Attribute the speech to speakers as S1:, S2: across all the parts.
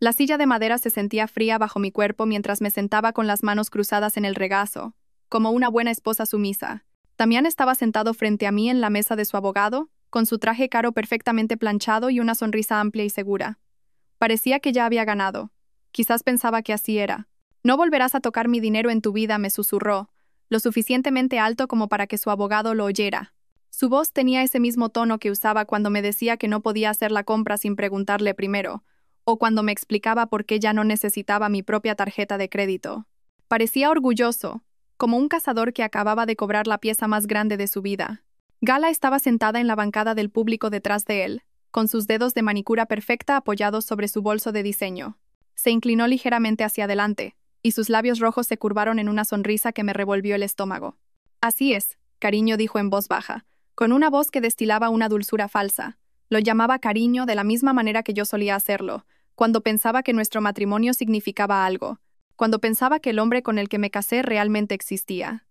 S1: La silla de madera se sentía fría bajo mi cuerpo mientras me sentaba con las manos cruzadas en el regazo, como una buena esposa sumisa. Damián estaba sentado frente a mí en la mesa de su abogado, con su traje caro perfectamente planchado y una sonrisa amplia y segura. Parecía que ya había ganado. Quizás pensaba que así era. «No volverás a tocar mi dinero en tu vida», me susurró, lo suficientemente alto como para que su abogado lo oyera. Su voz tenía ese mismo tono que usaba cuando me decía que no podía hacer la compra sin preguntarle primero, o cuando me explicaba por qué ya no necesitaba mi propia tarjeta de crédito. Parecía orgulloso, como un cazador que acababa de cobrar la pieza más grande de su vida. Gala estaba sentada en la bancada del público detrás de él, con sus dedos de manicura perfecta apoyados sobre su bolso de diseño. Se inclinó ligeramente hacia adelante, y sus labios rojos se curvaron en una sonrisa que me revolvió el estómago. «Así es», cariño, dijo en voz baja, con una voz que destilaba una dulzura falsa. Lo llamaba cariño de la misma manera que yo solía hacerlo, cuando pensaba que nuestro matrimonio significaba algo, cuando pensaba que el hombre con el que me casé realmente existía.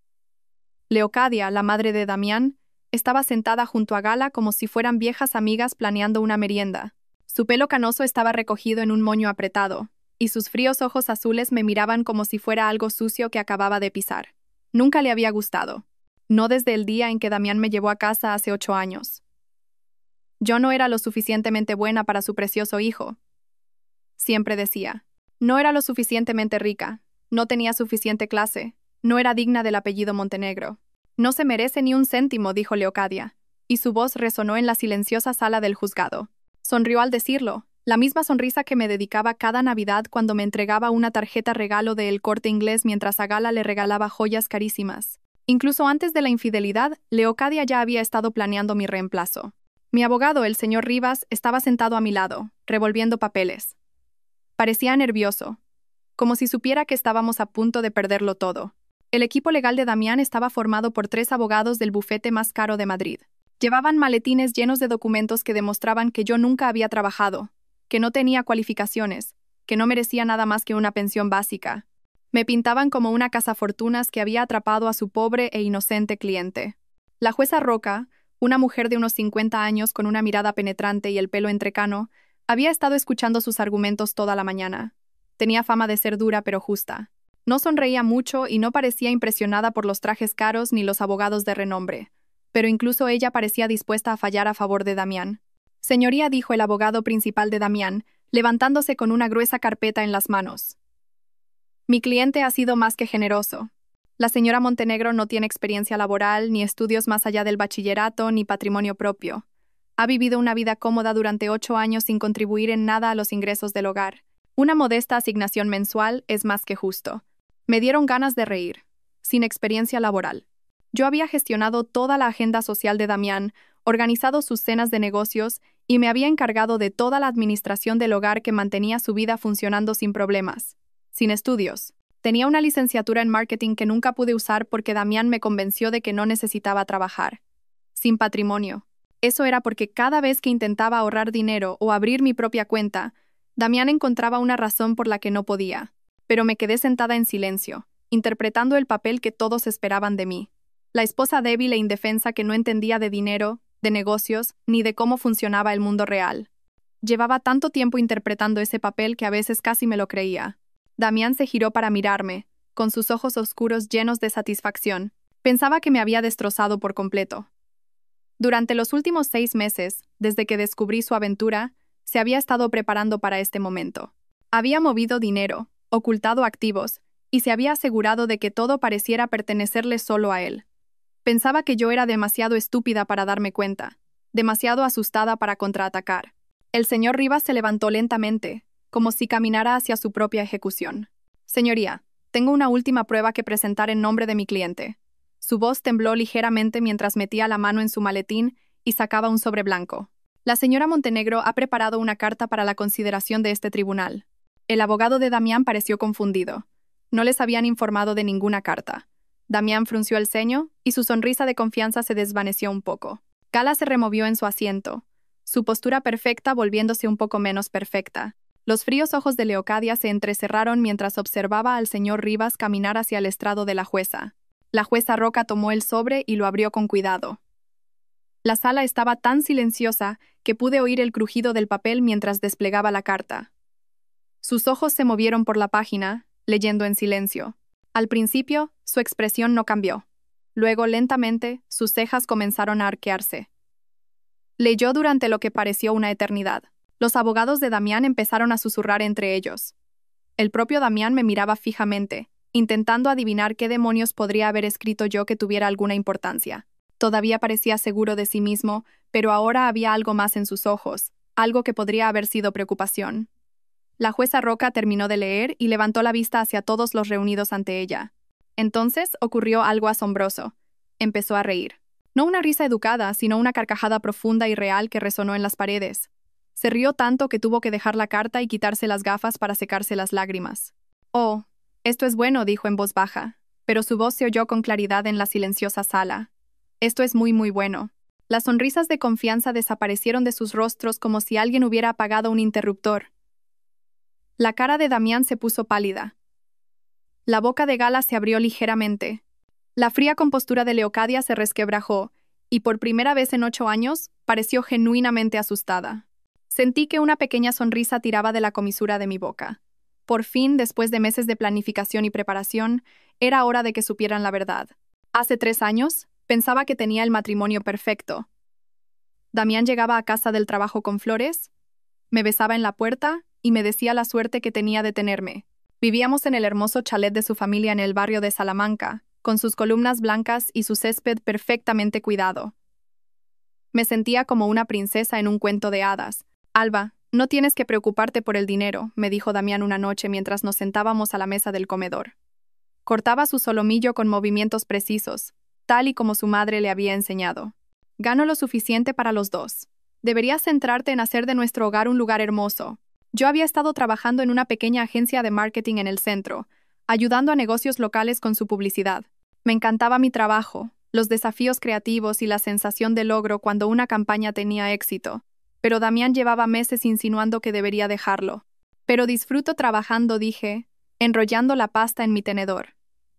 S1: Leocadia, la madre de Damián, estaba sentada junto a Gala como si fueran viejas amigas planeando una merienda. Su pelo canoso estaba recogido en un moño apretado, y sus fríos ojos azules me miraban como si fuera algo sucio que acababa de pisar. Nunca le había gustado. No desde el día en que Damián me llevó a casa hace 8 años. Yo no era lo suficientemente buena para su precioso hijo. Siempre decía. No era lo suficientemente rica, no tenía suficiente clase, no era digna del apellido Montenegro. «No se merece ni un céntimo», dijo Leocadia, y su voz resonó en la silenciosa sala del juzgado. Sonrió al decirlo, la misma sonrisa que me dedicaba cada Navidad cuando me entregaba una tarjeta regalo de El Corte Inglés mientras a Gala le regalaba joyas carísimas. Incluso antes de la infidelidad, Leocadia ya había estado planeando mi reemplazo. Mi abogado, el señor Rivas, estaba sentado a mi lado, revolviendo papeles. Parecía nervioso, como si supiera que estábamos a punto de perderlo todo. El equipo legal de Damián estaba formado por 3 abogados del bufete más caro de Madrid. Llevaban maletines llenos de documentos que demostraban que yo nunca había trabajado, que no tenía cualificaciones, que no merecía nada más que una pensión básica. Me pintaban como una cazafortunas que había atrapado a su pobre e inocente cliente. La jueza Roca, una mujer de unos 50 años con una mirada penetrante y el pelo entrecano, había estado escuchando sus argumentos toda la mañana. Tenía fama de ser dura pero justa. No sonreía mucho y no parecía impresionada por los trajes caros ni los abogados de renombre, pero incluso ella parecía dispuesta a fallar a favor de Damián. «Señoría», dijo el abogado principal de Damián, levantándose con una gruesa carpeta en las manos. «Mi cliente ha sido más que generoso. La señora Montenegro no tiene experiencia laboral, ni estudios más allá del bachillerato, ni patrimonio propio. Ha vivido una vida cómoda durante 8 años sin contribuir en nada a los ingresos del hogar. Una modesta asignación mensual es más que justo». Me dieron ganas de reír. Sin experiencia laboral. Yo había gestionado toda la agenda social de Damián, organizado sus cenas de negocios y me había encargado de toda la administración del hogar que mantenía su vida funcionando sin problemas. Sin estudios. Tenía una licenciatura en marketing que nunca pude usar porque Damián me convenció de que no necesitaba trabajar. Sin patrimonio. Eso era porque cada vez que intentaba ahorrar dinero o abrir mi propia cuenta, Damián encontraba una razón por la que no podía. Pero me quedé sentada en silencio, interpretando el papel que todos esperaban de mí. La esposa débil e indefensa que no entendía de dinero, de negocios, ni de cómo funcionaba el mundo real. Llevaba tanto tiempo interpretando ese papel que a veces casi me lo creía. Damián se giró para mirarme, con sus ojos oscuros llenos de satisfacción. Pensaba que me había destrozado por completo. Durante los últimos 6 meses, desde que descubrí su aventura, se había estado preparando para este momento. Había movido dinero, ocultado activos, y se había asegurado de que todo pareciera pertenecerle solo a él. Pensaba que yo era demasiado estúpida para darme cuenta, demasiado asustada para contraatacar. El señor Rivas se levantó lentamente, como si caminara hacia su propia ejecución. «Señoría, tengo una última prueba que presentar en nombre de mi cliente». Su voz tembló ligeramente mientras metía la mano en su maletín y sacaba un sobre blanco. «La señora Montenegro ha preparado una carta para la consideración de este tribunal». El abogado de Damián pareció confundido. No les habían informado de ninguna carta. Damián frunció el ceño y su sonrisa de confianza se desvaneció un poco. Gala se removió en su asiento, su postura perfecta volviéndose un poco menos perfecta. Los fríos ojos de Leocadia se entrecerraron mientras observaba al señor Rivas caminar hacia el estrado de la jueza. La jueza Roca tomó el sobre y lo abrió con cuidado. La sala estaba tan silenciosa que pude oír el crujido del papel mientras desplegaba la carta. Sus ojos se movieron por la página, leyendo en silencio. Al principio, su expresión no cambió. Luego, lentamente, sus cejas comenzaron a arquearse. Leyó durante lo que pareció una eternidad. Los abogados de Damián empezaron a susurrar entre ellos. El propio Damián me miraba fijamente, intentando adivinar qué demonios podría haber escrito yo que tuviera alguna importancia. Todavía parecía seguro de sí mismo, pero ahora había algo más en sus ojos, algo que podría haber sido preocupación. La jueza Roca terminó de leer y levantó la vista hacia todos los reunidos ante ella. Entonces ocurrió algo asombroso. Empezó a reír. No una risa educada, sino una carcajada profunda y real que resonó en las paredes. Se rió tanto que tuvo que dejar la carta y quitarse las gafas para secarse las lágrimas. «Oh, esto es bueno», dijo en voz baja, pero su voz se oyó con claridad en la silenciosa sala. «Esto es muy muy bueno». Las sonrisas de confianza desaparecieron de sus rostros como si alguien hubiera apagado un interruptor. La cara de Damián se puso pálida. La boca de Gala se abrió ligeramente. La fría compostura de Leocadia se resquebrajó, y por primera vez en 8 años, pareció genuinamente asustada. Sentí que una pequeña sonrisa tiraba de la comisura de mi boca. Por fin, después de meses de planificación y preparación, era hora de que supieran la verdad. Hace 3 años, pensaba que tenía el matrimonio perfecto. Damián llegaba a casa del trabajo con flores, me besaba en la puerta y me decía la suerte que tenía de tenerme. Vivíamos en el hermoso chalet de su familia en el barrio de Salamanca, con sus columnas blancas y su césped perfectamente cuidado. Me sentía como una princesa en un cuento de hadas. «Alba, no tienes que preocuparte por el dinero», me dijo Damián una noche mientras nos sentábamos a la mesa del comedor. Cortaba su solomillo con movimientos precisos, tal y como su madre le había enseñado. «Gano lo suficiente para los dos. Deberías centrarte en hacer de nuestro hogar un lugar hermoso». Yo había estado trabajando en una pequeña agencia de marketing en el centro, ayudando a negocios locales con su publicidad. Me encantaba mi trabajo, los desafíos creativos y la sensación de logro cuando una campaña tenía éxito. Pero Damián llevaba meses insinuando que debería dejarlo. «Pero disfruto trabajando», dije, enrollando la pasta en mi tenedor.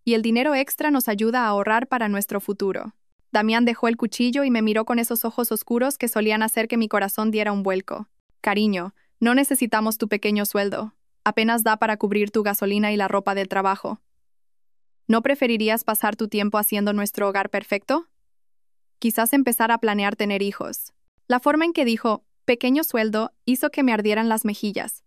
S1: «Y el dinero extra nos ayuda a ahorrar para nuestro futuro». Damián dejó el cuchillo y me miró con esos ojos oscuros que solían hacer que mi corazón diera un vuelco. «Cariño, no necesitamos tu pequeño sueldo. Apenas da para cubrir tu gasolina y la ropa del trabajo. ¿No preferirías pasar tu tiempo haciendo nuestro hogar perfecto? Quizás empezar a planear tener hijos». La forma en que dijo «pequeño sueldo» hizo que me ardieran las mejillas.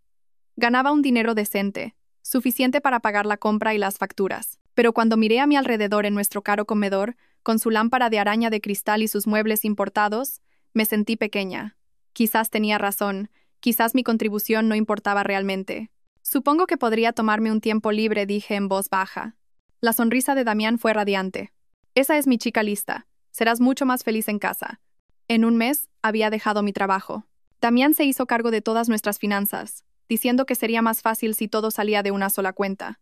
S1: Ganaba un dinero decente, suficiente para pagar la compra y las facturas. Pero cuando miré a mi alrededor en nuestro caro comedor, con su lámpara de araña de cristal y sus muebles importados, me sentí pequeña. Quizás tenía razón. Quizás mi contribución no importaba realmente. «Supongo que podría tomarme un tiempo libre», dije en voz baja. La sonrisa de Damián fue radiante. «Esa es mi chica lista. Serás mucho más feliz en casa». En un mes, había dejado mi trabajo. Damián se hizo cargo de todas nuestras finanzas, diciendo que sería más fácil si todo salía de una sola cuenta.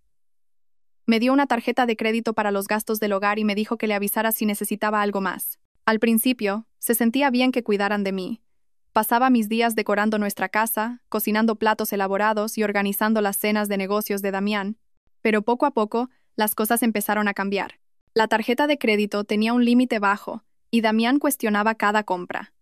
S1: Me dio una tarjeta de crédito para los gastos del hogar y me dijo que le avisara si necesitaba algo más. Al principio, se sentía bien que cuidaran de mí. Pasaba mis días decorando nuestra casa, cocinando platos elaborados y organizando las cenas de negocios de Damián. Pero poco a poco, las cosas empezaron a cambiar. La tarjeta de crédito tenía un límite bajo, y Damián cuestionaba cada compra.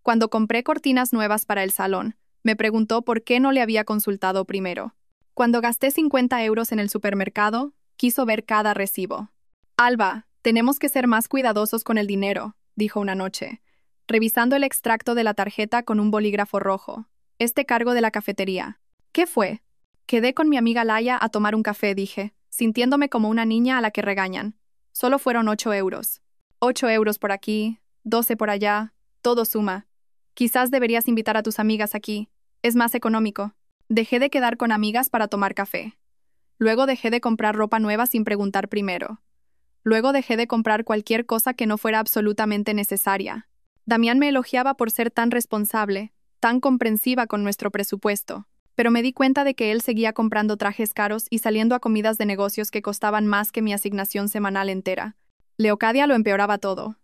S1: Cuando compré cortinas nuevas para el salón, me preguntó por qué no le había consultado primero. Cuando gasté 50 euros en el supermercado, quiso ver cada recibo. «Alba, tenemos que ser más cuidadosos con el dinero», dijo una noche, revisando el extracto de la tarjeta con un bolígrafo rojo. «Este cargo de la cafetería». «¿Qué fue?» «Quedé con mi amiga Laia a tomar un café», dije, sintiéndome como una niña a la que regañan. «Solo fueron 8 euros. 8 euros por aquí, 12 por allá, todo suma. Quizás deberías invitar a tus amigas aquí. Es más económico». Dejé de quedar con amigas para tomar café. Luego dejé de comprar ropa nueva sin preguntar primero. Luego dejé de comprar cualquier cosa que no fuera absolutamente necesaria. Damián me elogiaba por ser tan responsable, tan comprensiva con nuestro presupuesto, pero me di cuenta de que él seguía comprando trajes caros y saliendo a comidas de negocios que costaban más que mi asignación semanal entera. Leocadia lo empeoraba todo.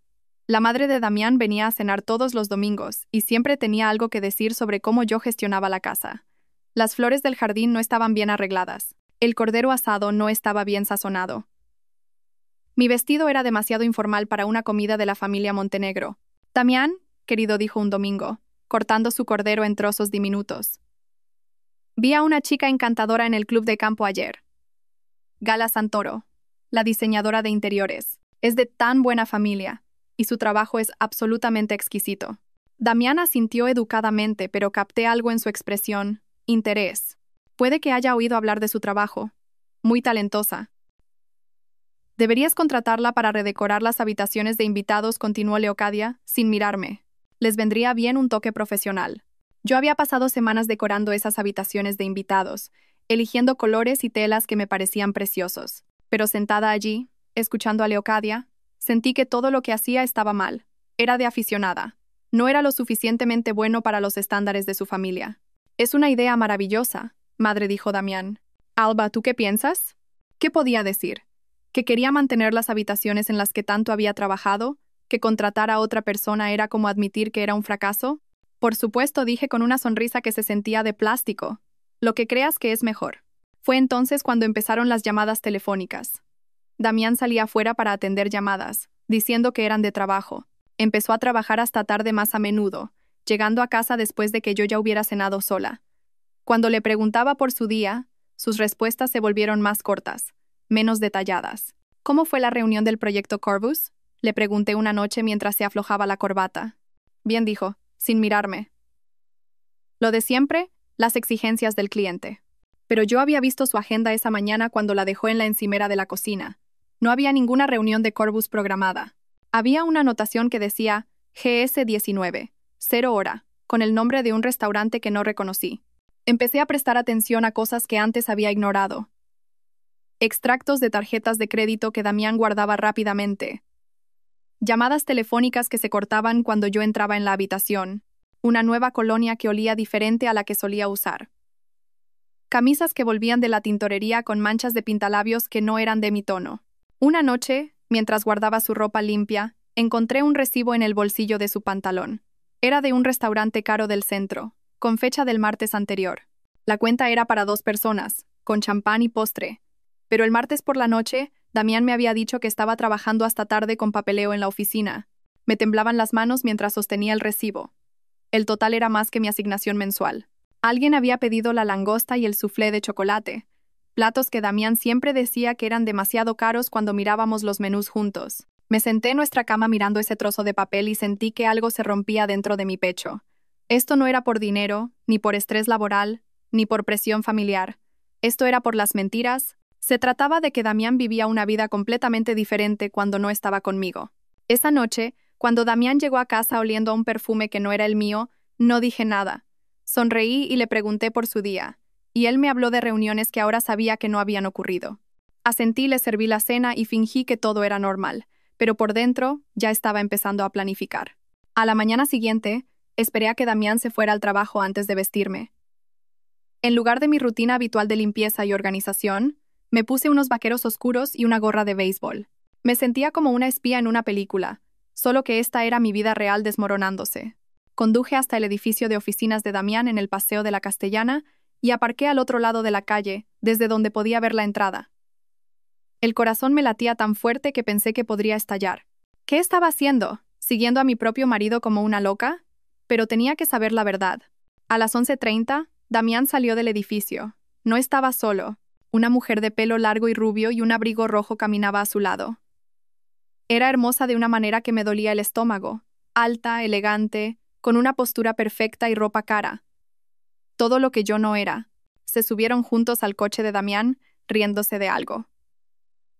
S1: La madre de Damián venía a cenar todos los domingos y siempre tenía algo que decir sobre cómo yo gestionaba la casa. Las flores del jardín no estaban bien arregladas. El cordero asado no estaba bien sazonado. Mi vestido era demasiado informal para una comida de la familia Montenegro. «Damián, querido», dijo un domingo, cortando su cordero en trozos diminutos. Vi a una chica encantadora en el club de campo ayer. Gala Santoro, la diseñadora de interiores. Es de tan buena familia, y su trabajo es absolutamente exquisito. Damián asintió educadamente, pero capté algo en su expresión: interés. Puede que haya oído hablar de su trabajo. Muy talentosa. Deberías contratarla para redecorar las habitaciones de invitados, continuó Leocadia, sin mirarme. Les vendría bien un toque profesional. Yo había pasado semanas decorando esas habitaciones de invitados, eligiendo colores y telas que me parecían preciosos. Pero sentada allí, escuchando a Leocadia, sentí que todo lo que hacía estaba mal. Era de aficionada. No era lo suficientemente bueno para los estándares de su familia. Es una idea maravillosa, madre, dijo Damián. Alba, ¿tú qué piensas? ¿Qué podía decir? ¿Que quería mantener las habitaciones en las que tanto había trabajado? ¿Que contratar a otra persona era como admitir que era un fracaso? Por supuesto, dije con una sonrisa que se sentía de plástico. Lo que creas que es mejor. Fue entonces cuando empezaron las llamadas telefónicas. Damián salía afuera para atender llamadas, diciendo que eran de trabajo. Empezó a trabajar hasta tarde más a menudo, llegando a casa después de que yo ya hubiera cenado sola. Cuando le preguntaba por su día, sus respuestas se volvieron más cortas, menos detalladas. ¿Cómo fue la reunión del proyecto Corvus? Le pregunté una noche mientras se aflojaba la corbata. Bien, dijo, sin mirarme. Lo de siempre, las exigencias del cliente. Pero yo había visto su agenda esa mañana cuando la dejó en la encimera de la cocina. No había ninguna reunión de Corvus programada. Había una anotación que decía GS19, 0 hora, con el nombre de un restaurante que no reconocí. Empecé a prestar atención a cosas que antes había ignorado. Extractos de tarjetas de crédito que Damián guardaba rápidamente. Llamadas telefónicas que se cortaban cuando yo entraba en la habitación. Una nueva colonia que olía diferente a la que solía usar. Camisas que volvían de la tintorería con manchas de pintalabios que no eran de mi tono. Una noche, mientras guardaba su ropa limpia, encontré un recibo en el bolsillo de su pantalón. Era de un restaurante caro del centro, con fecha del martes anterior. La cuenta era para 2 personas, con champán y postre. Pero el martes por la noche, Damián me había dicho que estaba trabajando hasta tarde con papeleo en la oficina. Me temblaban las manos mientras sostenía el recibo. El total era más que mi asignación mensual. Alguien había pedido la langosta y el soufflé de chocolate, platos que Damián siempre decía que eran demasiado caros cuando mirábamos los menús juntos. Me senté en nuestra cama mirando ese trozo de papel y sentí que algo se rompía dentro de mi pecho. Esto no era por dinero, ni por estrés laboral, ni por presión familiar. Esto era por las mentiras. Se trataba de que Damián vivía una vida completamente diferente cuando no estaba conmigo. Esa noche, cuando Damián llegó a casa oliendo a un perfume que no era el mío, no dije nada. Sonreí y le pregunté por su día, y él me habló de reuniones que ahora sabía que no habían ocurrido. Asentí, le serví la cena y fingí que todo era normal, pero por dentro ya estaba empezando a planificar. A la mañana siguiente, esperé a que Damián se fuera al trabajo antes de vestirme. En lugar de mi rutina habitual de limpieza y organización, me puse unos vaqueros oscuros y una gorra de béisbol. Me sentía como una espía en una película, solo que esta era mi vida real desmoronándose. Conduje hasta el edificio de oficinas de Damián en el Paseo de la Castellana y aparqué al otro lado de la calle, desde donde podía ver la entrada. El corazón me latía tan fuerte que pensé que podría estallar. ¿Qué estaba haciendo? ¿Siguiendo a mi propio marido como una loca? Pero tenía que saber la verdad. A las 11:30, Damián salió del edificio. No estaba solo. Una mujer de pelo largo y rubio y un abrigo rojo caminaba a su lado. Era hermosa de una manera que me dolía el estómago. Alta, elegante, con una postura perfecta y ropa cara. Todo lo que yo no era. Se subieron juntos al coche de Damián, riéndose de algo.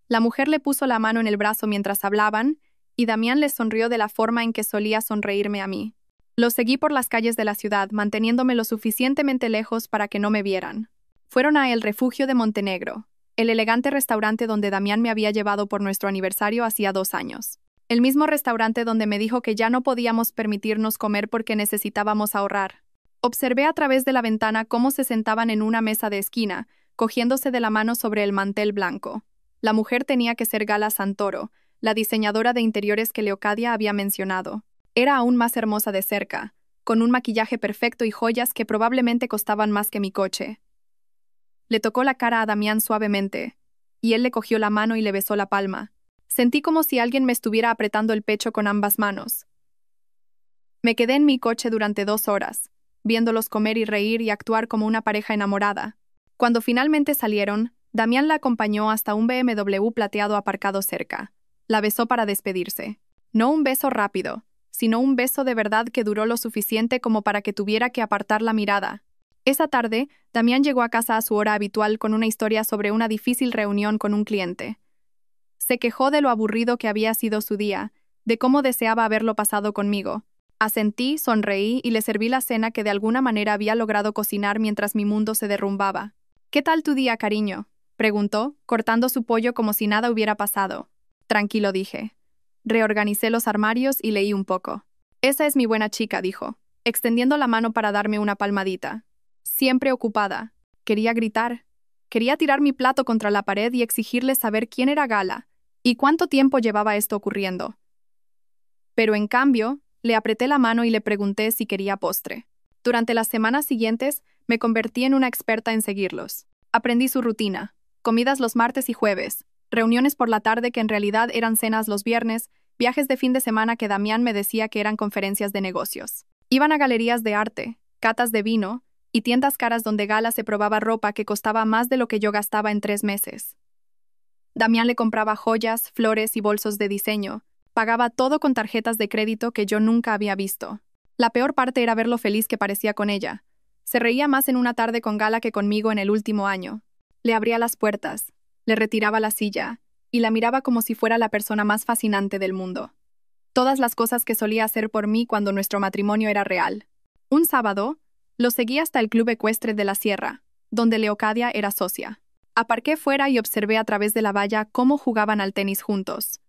S1: La mujer le puso la mano en el brazo mientras hablaban, y Damián le sonrió de la forma en que solía sonreírme a mí. Lo seguí por las calles de la ciudad, manteniéndome lo suficientemente lejos para que no me vieran. Fueron a El Refugio de Montenegro, el elegante restaurante donde Damián me había llevado por nuestro aniversario hacía 2 años. El mismo restaurante donde me dijo que ya no podíamos permitirnos comer porque necesitábamos ahorrar. Observé a través de la ventana cómo se sentaban en una mesa de esquina, cogiéndose de la mano sobre el mantel blanco. La mujer tenía que ser Gala Santoro, la diseñadora de interiores que Leocadia había mencionado. Era aún más hermosa de cerca, con un maquillaje perfecto y joyas que probablemente costaban más que mi coche. Le tocó la cara a Damián suavemente, y él le cogió la mano y le besó la palma. Sentí como si alguien me estuviera apretando el pecho con ambas manos. Me quedé en mi coche durante 2 horas, viéndolos comer y reír y actuar como una pareja enamorada. Cuando finalmente salieron, Damián la acompañó hasta un BMW plateado aparcado cerca. La besó para despedirse. No un beso rápido, sino un beso de verdad que duró lo suficiente como para que tuviera que apartar la mirada. Esa tarde, Damián llegó a casa a su hora habitual con una historia sobre una difícil reunión con un cliente. Se quejó de lo aburrido que había sido su día, de cómo deseaba haberlo pasado conmigo. Asentí, sonreí y le serví la cena que de alguna manera había logrado cocinar mientras mi mundo se derrumbaba. «¿Qué tal tu día, cariño?», preguntó, cortando su pollo como si nada hubiera pasado. «Tranquilo», dije. Reorganicé los armarios y leí un poco. «Esa es mi buena chica», dijo, extendiendo la mano para darme una palmadita. Siempre ocupada. Quería gritar. Quería tirar mi plato contra la pared y exigirle saber quién era Gala y cuánto tiempo llevaba esto ocurriendo. Pero en cambio, le apreté la mano y le pregunté si quería postre. Durante las semanas siguientes, me convertí en una experta en seguirlos. Aprendí su rutina. Comidas los martes y jueves, reuniones por la tarde que en realidad eran cenas los viernes, viajes de fin de semana que Damián me decía que eran conferencias de negocios. Iban a galerías de arte, catas de vino y tiendas caras donde Gala se probaba ropa que costaba más de lo que yo gastaba en 3 meses. Damián le compraba joyas, flores y bolsos de diseño. Pagaba todo con tarjetas de crédito que yo nunca había visto. La peor parte era ver lo feliz que parecía con ella. Se reía más en una tarde con Gala que conmigo en el último año. Le abría las puertas, le retiraba la silla, y la miraba como si fuera la persona más fascinante del mundo. Todas las cosas que solía hacer por mí cuando nuestro matrimonio era real. Un sábado, lo seguí hasta el Club Ecuestre de la Sierra, donde Leocadia era socia. Aparqué fuera y observé a través de la valla cómo jugaban al tenis juntos.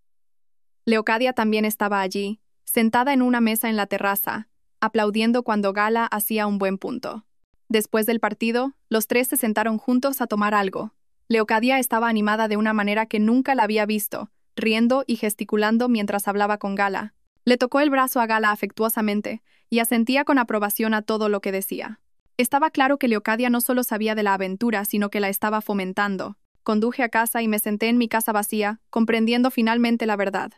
S1: Leocadia también estaba allí, sentada en una mesa en la terraza, aplaudiendo cuando Gala hacía un buen punto. Después del partido, los tres se sentaron juntos a tomar algo. Leocadia estaba animada de una manera que nunca la había visto, riendo y gesticulando mientras hablaba con Gala. Le tocó el brazo a Gala afectuosamente y asentía con aprobación a todo lo que decía. Estaba claro que Leocadia no solo sabía de la aventura, sino que la estaba fomentando. Conduje a casa y me senté en mi casa vacía, comprendiendo finalmente la verdad.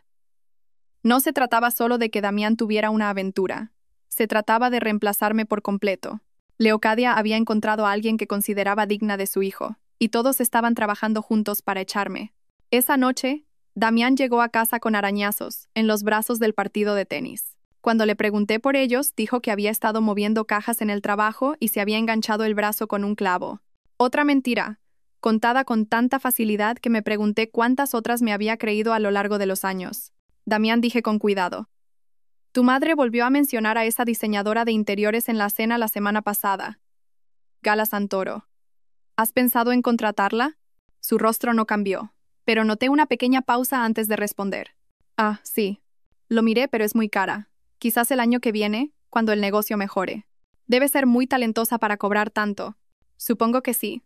S1: No se trataba solo de que Damián tuviera una aventura. Se trataba de reemplazarme por completo. Leocadia había encontrado a alguien que consideraba digna de su hijo, y todos estaban trabajando juntos para echarme. Esa noche, Damián llegó a casa con arañazos en los brazos del partido de tenis. Cuando le pregunté por ellos, dijo que había estado moviendo cajas en el trabajo y se había enganchado el brazo con un clavo. Otra mentira, contada con tanta facilidad que me pregunté cuántas otras me había creído a lo largo de los años. Damián, dije con cuidado. Tu madre volvió a mencionar a esa diseñadora de interiores en la cena la semana pasada. Gala Santoro. ¿Has pensado en contratarla? Su rostro no cambió, pero noté una pequeña pausa antes de responder. Ah, sí. Lo miré, pero es muy cara. Quizás el año que viene, cuando el negocio mejore. Debe ser muy talentosa para cobrar tanto. Supongo que sí.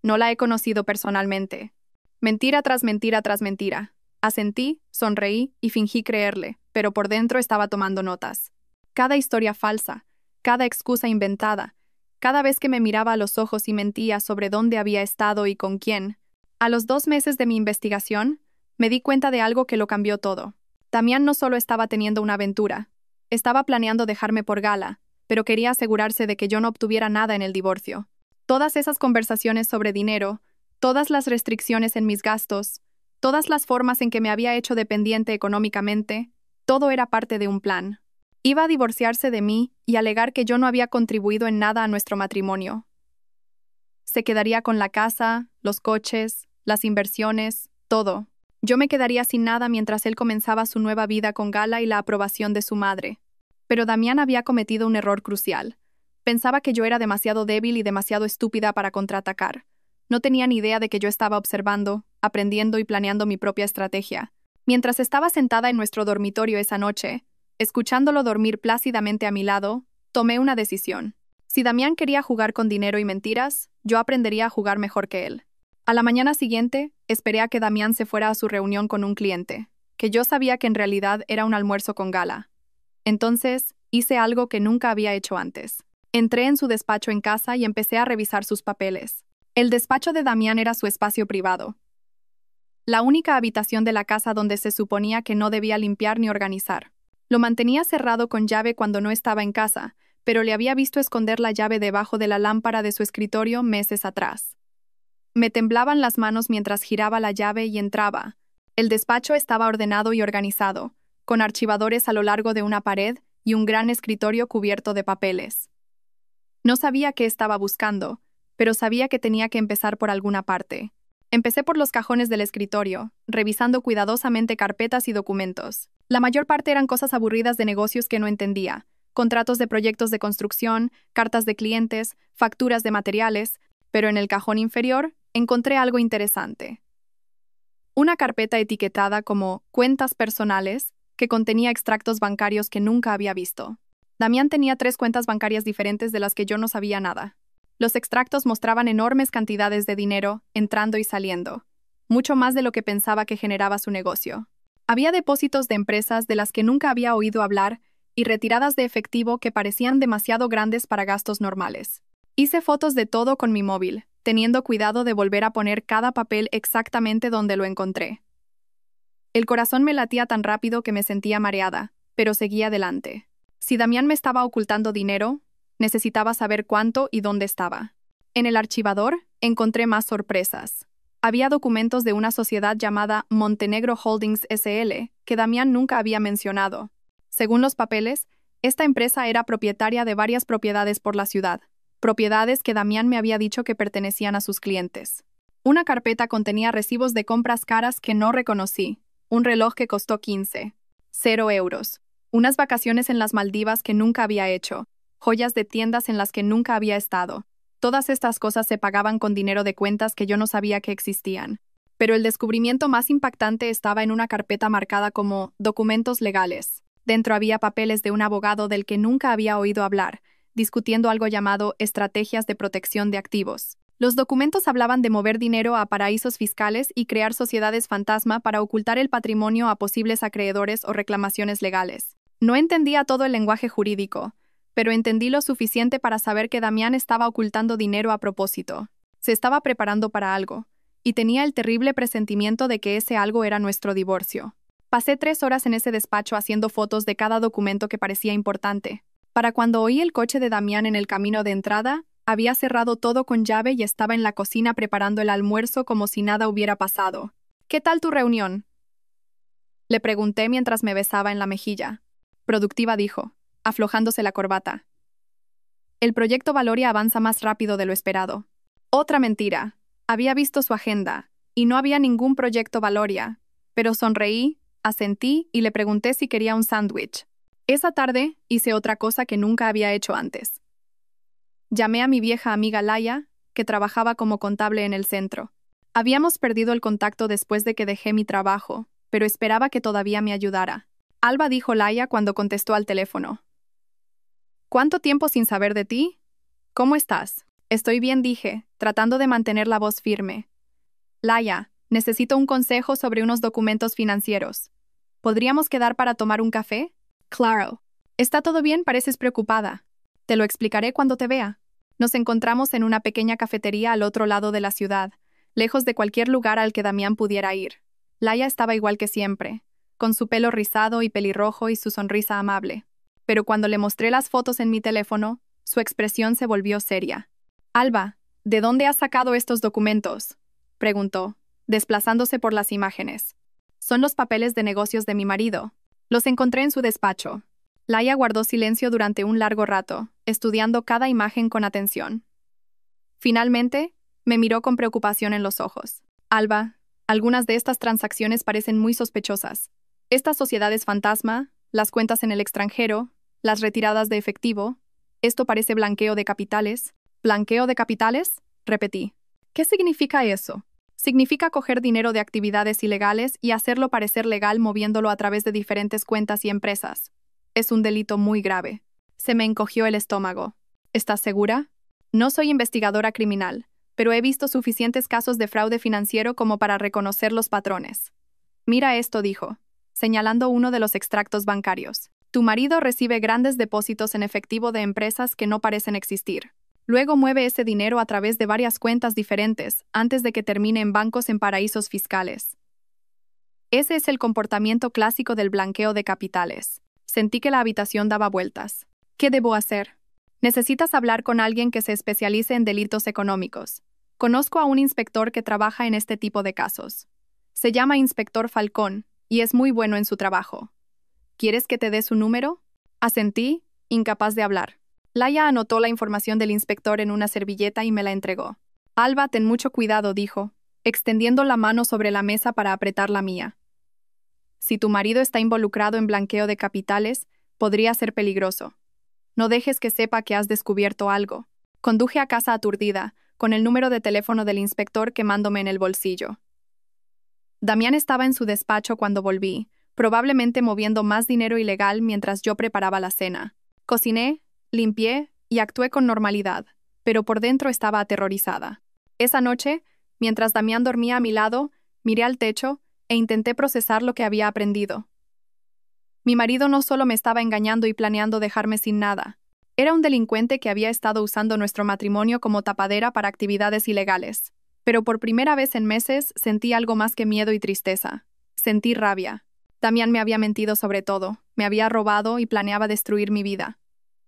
S1: No la he conocido personalmente. Mentira tras mentira tras mentira. Asentí, sonreí y fingí creerle, pero por dentro estaba tomando notas. Cada historia falsa, cada excusa inventada, cada vez que me miraba a los ojos y mentía sobre dónde había estado y con quién. A los 2 meses de mi investigación, me di cuenta de algo que lo cambió todo. Damián no solo estaba teniendo una aventura, estaba planeando dejarme por Gala, pero quería asegurarse de que yo no obtuviera nada en el divorcio. Todas esas conversaciones sobre dinero, todas las restricciones en mis gastos, todas las formas en que me había hecho dependiente económicamente, todo era parte de un plan. Iba a divorciarse de mí y alegar que yo no había contribuido en nada a nuestro matrimonio. Se quedaría con la casa, los coches, las inversiones, todo. Yo me quedaría sin nada mientras él comenzaba su nueva vida con Gala y la aprobación de su madre. Pero Damián había cometido un error crucial. Pensaba que yo era demasiado débil y demasiado estúpida para contraatacar. No tenía ni idea de que yo estaba observando, aprendiendo y planeando mi propia estrategia. Mientras estaba sentada en nuestro dormitorio esa noche, escuchándolo dormir plácidamente a mi lado, tomé una decisión. Si Damián quería jugar con dinero y mentiras, yo aprendería a jugar mejor que él. A la mañana siguiente, esperé a que Damián se fuera a su reunión con un cliente, que yo sabía que en realidad era un almuerzo con Gala. Entonces, hice algo que nunca había hecho antes. Entré en su despacho en casa y empecé a revisar sus papeles. El despacho de Damián era su espacio privado. La única habitación de la casa donde se suponía que no debía limpiar ni organizar. Lo mantenía cerrado con llave cuando no estaba en casa, pero le había visto esconder la llave debajo de la lámpara de su escritorio meses atrás. Me temblaban las manos mientras giraba la llave y entraba. El despacho estaba ordenado y organizado, con archivadores a lo largo de una pared y un gran escritorio cubierto de papeles. No sabía qué estaba buscando, pero sabía que tenía que empezar por alguna parte. Empecé por los cajones del escritorio, revisando cuidadosamente carpetas y documentos. La mayor parte eran cosas aburridas de negocios que no entendía: contratos de proyectos de construcción, cartas de clientes, facturas de materiales, pero en el cajón inferior encontré algo interesante. Una carpeta etiquetada como cuentas personales que contenía extractos bancarios que nunca había visto. Damián tenía 3 cuentas bancarias diferentes de las que yo no sabía nada. Los extractos mostraban enormes cantidades de dinero entrando y saliendo, mucho más de lo que pensaba que generaba su negocio. Había depósitos de empresas de las que nunca había oído hablar y retiradas de efectivo que parecían demasiado grandes para gastos normales. Hice fotos de todo con mi móvil, teniendo cuidado de volver a poner cada papel exactamente donde lo encontré. El corazón me latía tan rápido que me sentía mareada, pero seguía adelante. Si Damián me estaba ocultando dinero, necesitaba saber cuánto y dónde estaba. En el archivador encontré más sorpresas. Había documentos de una sociedad llamada Montenegro Holdings SL que Damián nunca había mencionado. Según los papeles, esta empresa era propietaria de varias propiedades por la ciudad, propiedades que Damián me había dicho que pertenecían a sus clientes. Una carpeta contenía recibos de compras caras que no reconocí, un reloj que costó 0 euros, unas vacaciones en las Maldivas que nunca había hecho, joyas de tiendas en las que nunca había estado. Todas estas cosas se pagaban con dinero de cuentas que yo no sabía que existían. Pero el descubrimiento más impactante estaba en una carpeta marcada como documentos legales. Dentro había papeles de un abogado del que nunca había oído hablar, discutiendo algo llamado estrategias de protección de activos. Los documentos hablaban de mover dinero a paraísos fiscales y crear sociedades fantasma para ocultar el patrimonio a posibles acreedores o reclamaciones legales. No entendía todo el lenguaje jurídico, pero entendí lo suficiente para saber que Damián estaba ocultando dinero a propósito. Se estaba preparando para algo, y tenía el terrible presentimiento de que ese algo era nuestro divorcio. Pasé 3 horas en ese despacho haciendo fotos de cada documento que parecía importante. Para cuando oí el coche de Damián en el camino de entrada, había cerrado todo con llave y estaba en la cocina preparando el almuerzo como si nada hubiera pasado. ¿Qué tal tu reunión?, le pregunté mientras me besaba en la mejilla. Productiva, dijo, aflojándose la corbata. El proyecto Valoria avanza más rápido de lo esperado. Otra mentira. Había visto su agenda, y no había ningún proyecto Valoria, pero sonreí, asentí y le pregunté si quería un sándwich. Esa tarde hice otra cosa que nunca había hecho antes. Llamé a mi vieja amiga Laia, que trabajaba como contable en el centro. Habíamos perdido el contacto después de que dejé mi trabajo, pero esperaba que todavía me ayudara. Alba, dijo Laia cuando contestó al teléfono. ¿Cuánto tiempo sin saber de ti? ¿Cómo estás? Estoy bien, dije, tratando de mantener la voz firme. Laia, necesito un consejo sobre unos documentos financieros. ¿Podríamos quedar para tomar un café? Claro. ¿Está todo bien? Pareces preocupada. Te lo explicaré cuando te vea. Nos encontramos en una pequeña cafetería al otro lado de la ciudad, lejos de cualquier lugar al que Damián pudiera ir. Laia estaba igual que siempre, con su pelo rizado y pelirrojo y su sonrisa amable. Pero cuando le mostré las fotos en mi teléfono, su expresión se volvió seria. Alba, ¿de dónde has sacado estos documentos?, preguntó, desplazándose por las imágenes. Son los papeles de negocios de mi marido. Los encontré en su despacho. Laia guardó silencio durante un largo rato, estudiando cada imagen con atención. Finalmente, me miró con preocupación en los ojos. Alba, algunas de estas transacciones parecen muy sospechosas. Estas sociedades fantasma, las cuentas en el extranjero, las retiradas de efectivo, esto parece blanqueo de capitales. ¿Blanqueo de capitales?, repetí. ¿Qué significa eso? Significa coger dinero de actividades ilegales y hacerlo parecer legal moviéndolo a través de diferentes cuentas y empresas. Es un delito muy grave. Se me encogió el estómago. ¿Estás segura? No soy investigadora criminal, pero he visto suficientes casos de fraude financiero como para reconocer los patrones. Mira esto, dijo, señalando uno de los extractos bancarios. Tu marido recibe grandes depósitos en efectivo de empresas que no parecen existir. Luego mueve ese dinero a través de varias cuentas diferentes antes de que termine en bancos en paraísos fiscales. Ese es el comportamiento clásico del blanqueo de capitales. Sentí que la habitación daba vueltas. ¿Qué debo hacer?, Necesitas hablar con alguien que se especialice en delitos económicos. Conozco a un inspector que trabaja en este tipo de casos. Se llama Inspector Falcón y es muy bueno en su trabajo. ¿Quieres que te dé su número? Asentí, incapaz de hablar. Laia anotó la información del inspector en una servilleta y me la entregó. Alba, ten mucho cuidado, dijo, extendiendo la mano sobre la mesa para apretar la mía. Si tu marido está involucrado en blanqueo de capitales, podría ser peligroso. No dejes que sepa que has descubierto algo. Conduje a casa aturdida, con el número de teléfono del inspector quemándome en el bolsillo. Damián estaba en su despacho cuando volví, probablemente moviendo más dinero ilegal mientras yo preparaba la cena. Cociné, limpié y actué con normalidad, pero por dentro estaba aterrorizada. Esa noche, mientras Damián dormía a mi lado, miré al techo e intenté procesar lo que había aprendido. Mi marido no solo me estaba engañando y planeando dejarme sin nada. Era un delincuente que había estado usando nuestro matrimonio como tapadera para actividades ilegales. Pero por primera vez en meses sentí algo más que miedo y tristeza. Sentí rabia. Damián me había mentido sobre todo, me había robado y planeaba destruir mi vida.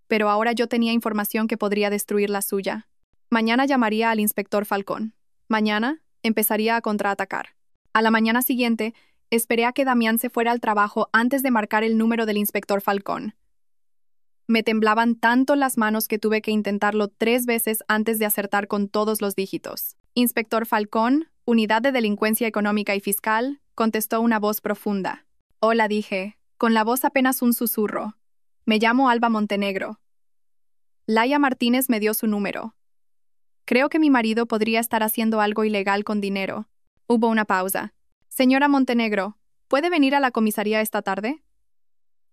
S1: Pero ahora yo tenía información que podría destruir la suya. Mañana llamaría al inspector Falcón. Mañana empezaría a contraatacar. A la mañana siguiente, esperé a que Damián se fuera al trabajo antes de marcar el número del inspector Falcón. Me temblaban tanto las manos que tuve que intentarlo 3 veces antes de acertar con todos los dígitos. Inspector Falcón, Unidad de Delincuencia Económica y Fiscal, contestó una voz profunda. Hola, dije, con la voz apenas un susurro. Me llamo Alba Montenegro. Laia Martínez me dio su número. Creo que mi marido podría estar haciendo algo ilegal con dinero. Hubo una pausa. Señora Montenegro, ¿puede venir a la comisaría esta tarde?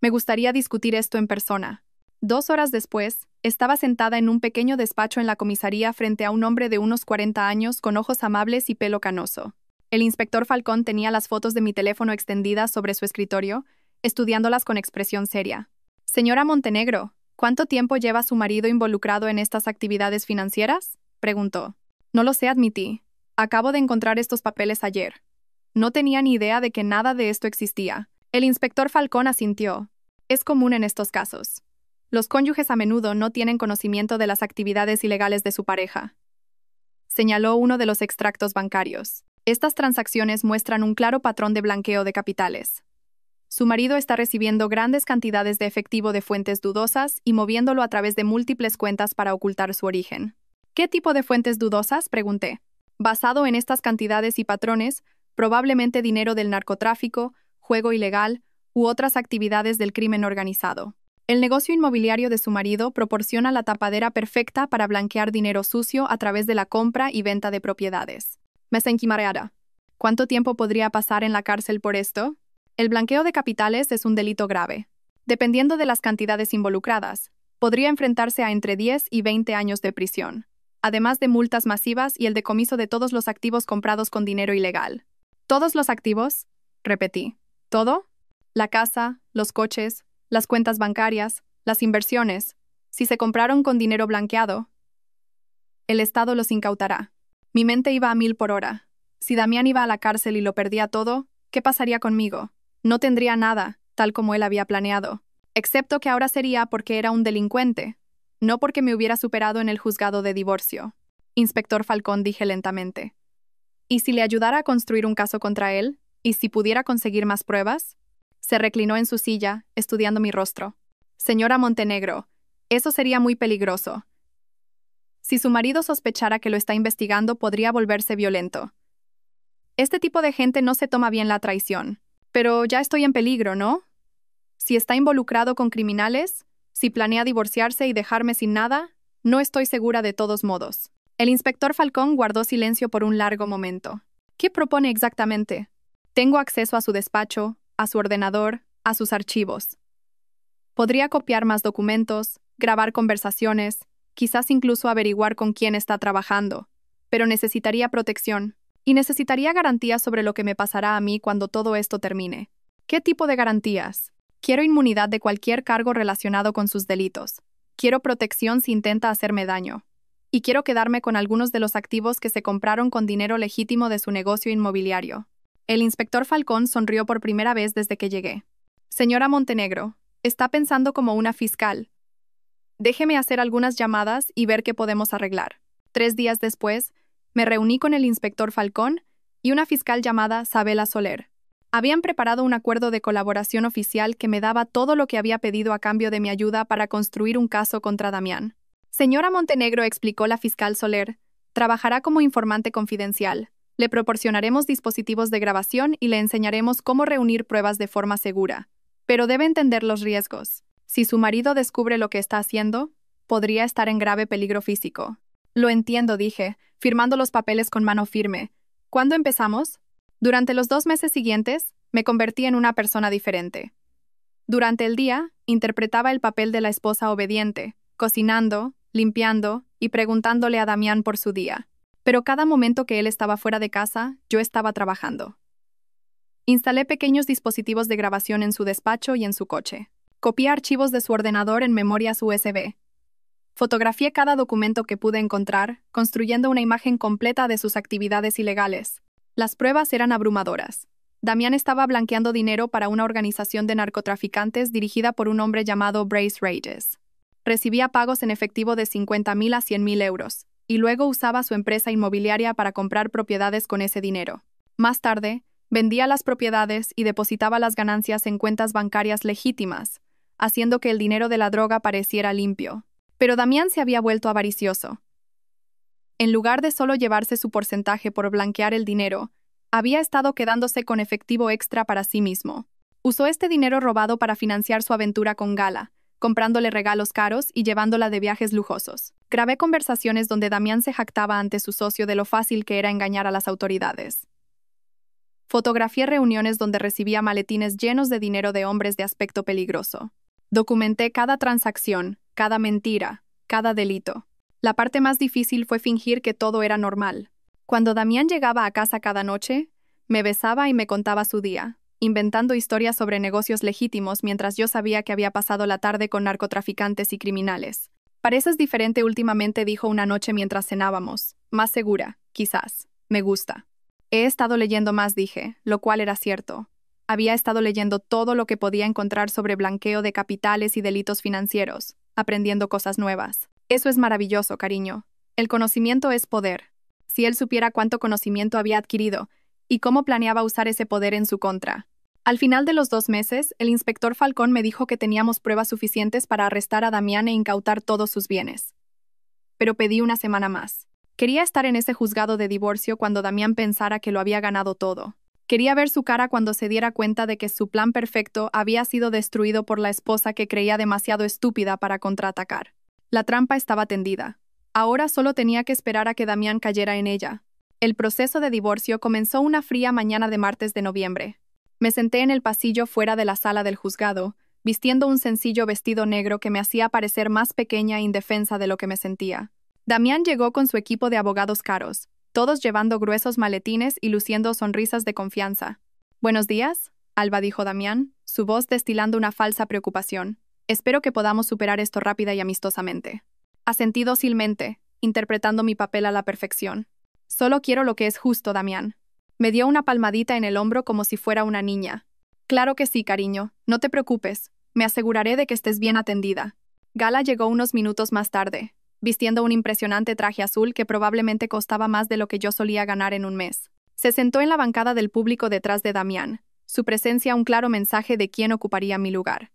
S1: Me gustaría discutir esto en persona. 2 horas después, estaba sentada en un pequeño despacho en la comisaría frente a un hombre de unos 40 años con ojos amables y pelo canoso. El inspector Falcón tenía las fotos de mi teléfono extendidas sobre su escritorio, estudiándolas con expresión seria. Señora Montenegro, ¿cuánto tiempo lleva su marido involucrado en estas actividades financieras? Preguntó. No lo sé, admití. Acabo de encontrar estos papeles ayer. No tenía ni idea de que nada de esto existía. El inspector Falcón asintió. Es común en estos casos. Los cónyuges a menudo no tienen conocimiento de las actividades ilegales de su pareja. Señaló uno de los extractos bancarios. Estas transacciones muestran un claro patrón de blanqueo de capitales. Su marido está recibiendo grandes cantidades de efectivo de fuentes dudosas y moviéndolo a través de múltiples cuentas para ocultar su origen. ¿Qué tipo de fuentes dudosas?, pregunté. Basado en estas cantidades y patrones, probablemente dinero del narcotráfico, juego ilegal u otras actividades del crimen organizado. El negocio inmobiliario de su marido proporciona la tapadera perfecta para blanquear dinero sucio a través de la compra y venta de propiedades. Me sentí mareada. ¿Cuánto tiempo podría pasar en la cárcel por esto? El blanqueo de capitales es un delito grave. Dependiendo de las cantidades involucradas, podría enfrentarse a entre 10 y 20 años de prisión, además de multas masivas y el decomiso de todos los activos comprados con dinero ilegal. ¿Todos los activos? Repetí. ¿Todo? La casa, los coches, las cuentas bancarias, las inversiones. Si se compraron con dinero blanqueado, el Estado los incautará. Mi mente iba a 1000 por hora. Si Damián iba a la cárcel y lo perdía todo, ¿qué pasaría conmigo? No tendría nada, tal como él había planeado. Excepto que ahora sería porque era un delincuente, no porque me hubiera superado en el juzgado de divorcio. Inspector Falcón, dije lentamente. ¿Y si le ayudara a construir un caso contra él? ¿Y si pudiera conseguir más pruebas? Se reclinó en su silla, estudiando mi rostro. Señora Montenegro, eso sería muy peligroso. Si su marido sospechara que lo está investigando, podría volverse violento. Este tipo de gente no se toma bien la traición. Pero ya estoy en peligro, ¿no? Si está involucrado con criminales, si planea divorciarse y dejarme sin nada, no estoy segura de todos modos. El inspector Falcón guardó silencio por un largo momento. ¿Qué propone exactamente? Tengo acceso a su despacho, a su ordenador, a sus archivos. Podría copiar más documentos, grabar conversaciones, quizás incluso averiguar con quién está trabajando, pero necesitaría protección y necesitaría garantías sobre lo que me pasará a mí cuando todo esto termine. ¿Qué tipo de garantías? Quiero inmunidad de cualquier cargo relacionado con sus delitos. Quiero protección si intenta hacerme daño. Y quiero quedarme con algunos de los activos que se compraron con dinero legítimo de su negocio inmobiliario. El inspector Falcón sonrió por primera vez desde que llegué. Señora Montenegro, está pensando como una fiscal. Déjeme hacer algunas llamadas y ver qué podemos arreglar. 3 días después, me reuní con el inspector Falcón y una fiscal llamada Sabela Soler. Habían preparado un acuerdo de colaboración oficial que me daba todo lo que había pedido a cambio de mi ayuda para construir un caso contra Damián. Señora Montenegro, explicó la fiscal Soler, trabajará como informante confidencial. Le proporcionaremos dispositivos de grabación y le enseñaremos cómo reunir pruebas de forma segura. Pero debe entender los riesgos. Si su marido descubre lo que está haciendo, podría estar en grave peligro físico. Lo entiendo, dije, firmando los papeles con mano firme. ¿Cuándo empezamos? Durante los 2 meses siguientes, me convertí en una persona diferente. Durante el día, interpretaba el papel de la esposa obediente, cocinando, limpiando y preguntándole a Damián por su día. Pero cada momento que él estaba fuera de casa, yo estaba trabajando. Instalé pequeños dispositivos de grabación en su despacho y en su coche. Copié archivos de su ordenador en memorias USB. Fotografié cada documento que pude encontrar, construyendo una imagen completa de sus actividades ilegales. Las pruebas eran abrumadoras. Damián estaba blanqueando dinero para una organización de narcotraficantes dirigida por un hombre llamado Brace Reyes. Recibía pagos en efectivo de 50.000 a 100.000 euros, y luego usaba su empresa inmobiliaria para comprar propiedades con ese dinero. Más tarde, vendía las propiedades y depositaba las ganancias en cuentas bancarias legítimas, haciendo que el dinero de la droga pareciera limpio. Pero Damián se había vuelto avaricioso. En lugar de solo llevarse su porcentaje por blanquear el dinero, había estado quedándose con efectivo extra para sí mismo. Usó este dinero robado para financiar su aventura con Gala, comprándole regalos caros y llevándola de viajes lujosos. Grabé conversaciones donde Damián se jactaba ante su socio de lo fácil que era engañar a las autoridades. Fotografié reuniones donde recibía maletines llenos de dinero de hombres de aspecto peligroso. Documenté cada transacción, cada mentira, cada delito. La parte más difícil fue fingir que todo era normal. Cuando Damián llegaba a casa cada noche, me besaba y me contaba su día, inventando historias sobre negocios legítimos mientras yo sabía que había pasado la tarde con narcotraficantes y criminales. Pareces diferente últimamente, dijo una noche mientras cenábamos. Más segura, quizás. Me gusta. He estado leyendo más, dije, lo cual era cierto. Había estado leyendo todo lo que podía encontrar sobre blanqueo de capitales y delitos financieros, aprendiendo cosas nuevas. Eso es maravilloso, cariño. El conocimiento es poder. Si él supiera cuánto conocimiento había adquirido y cómo planeaba usar ese poder en su contra. Al final de los 2 meses, el inspector Falcón me dijo que teníamos pruebas suficientes para arrestar a Damián e incautar todos sus bienes. Pero pedí una semana más. Quería estar en ese juzgado de divorcio cuando Damián pensara que lo había ganado todo. Quería ver su cara cuando se diera cuenta de que su plan perfecto había sido destruido por la esposa que creía demasiado estúpida para contraatacar. La trampa estaba tendida. Ahora solo tenía que esperar a que Damián cayera en ella. El proceso de divorcio comenzó una fría mañana de martes de noviembre. Me senté en el pasillo fuera de la sala del juzgado, vistiendo un sencillo vestido negro que me hacía parecer más pequeña e indefensa de lo que me sentía. Damián llegó con su equipo de abogados caros, todos llevando gruesos maletines y luciendo sonrisas de confianza. «Buenos días», Alba, dijo Damián, su voz destilando una falsa preocupación. «Espero que podamos superar esto rápida y amistosamente». Asentí dócilmente, interpretando mi papel a la perfección. «Solo quiero lo que es justo, Damián». Me dio una palmadita en el hombro como si fuera una niña. «Claro que sí, cariño, no te preocupes. Me aseguraré de que estés bien atendida». Gala llegó unos minutos más tarde, vistiendo un impresionante traje azul que probablemente costaba más de lo que yo solía ganar en un mes. Se sentó en la bancada del público detrás de Damián, su presencia un claro mensaje de quién ocuparía mi lugar.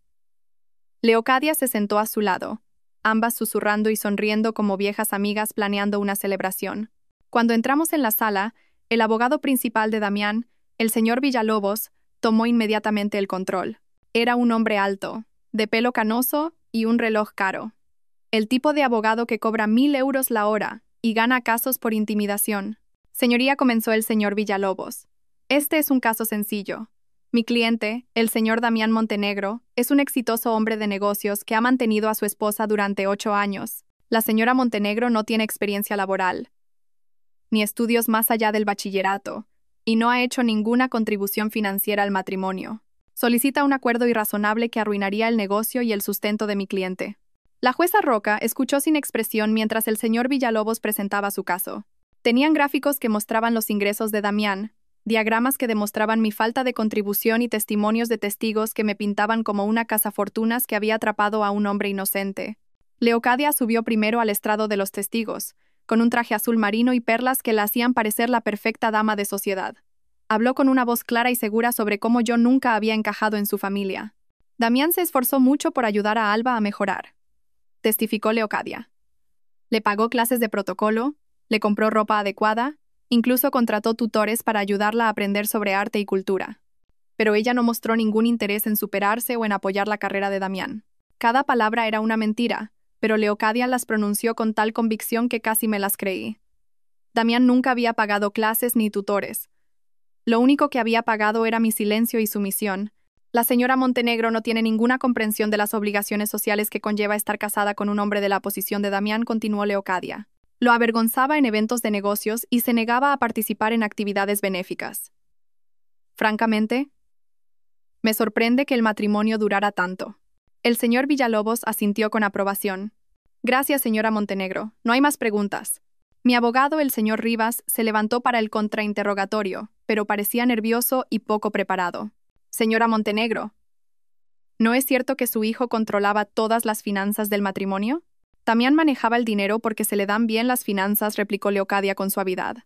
S1: Leocadia se sentó a su lado, ambas susurrando y sonriendo como viejas amigas planeando una celebración. Cuando entramos en la sala, el abogado principal de Damián, el señor Villalobos, tomó inmediatamente el control. Era un hombre alto, de pelo canoso y un reloj caro. El tipo de abogado que cobra 1.000 euros la hora y gana casos por intimidación. Señoría, comenzó el señor Villalobos. Este es un caso sencillo. Mi cliente, el señor Damián Montenegro, es un exitoso hombre de negocios que ha mantenido a su esposa durante 8 años. La señora Montenegro no tiene experiencia laboral, ni estudios más allá del bachillerato, y no ha hecho ninguna contribución financiera al matrimonio. Solicita un acuerdo irrazonable que arruinaría el negocio y el sustento de mi cliente. La jueza Roca escuchó sin expresión mientras el señor Villalobos presentaba su caso. Tenían gráficos que mostraban los ingresos de Damián, diagramas que demostraban mi falta de contribución y testimonios de testigos que me pintaban como una cazafortunas que había atrapado a un hombre inocente. Leocadia subió primero al estrado de los testigos, con un traje azul marino y perlas que la hacían parecer la perfecta dama de sociedad. Habló con una voz clara y segura sobre cómo yo nunca había encajado en su familia. Damián se esforzó mucho por ayudar a Alba a mejorar, testificó Leocadia. Le pagó clases de protocolo, le compró ropa adecuada, incluso contrató tutores para ayudarla a aprender sobre arte y cultura. Pero ella no mostró ningún interés en superarse o en apoyar la carrera de Damián. Cada palabra era una mentira, pero Leocadia las pronunció con tal convicción que casi me las creí. Damián nunca había pagado clases ni tutores. Lo único que había pagado era mi silencio y sumisión. La señora Montenegro no tiene ninguna comprensión de las obligaciones sociales que conlleva estar casada con un hombre de la posición de Damián, continuó Leocadia. Lo avergonzaba en eventos de negocios y se negaba a participar en actividades benéficas. Francamente, me sorprende que el matrimonio durara tanto. El señor Villalobos asintió con aprobación. Gracias, señora Montenegro. No hay más preguntas. Mi abogado, el señor Rivas, se levantó para el contrainterrogatorio, pero parecía nervioso y poco preparado. Señora Montenegro, ¿no es cierto que su hijo controlaba todas las finanzas del matrimonio? Damián manejaba el dinero porque se le dan bien las finanzas, replicó Leocadia con suavidad.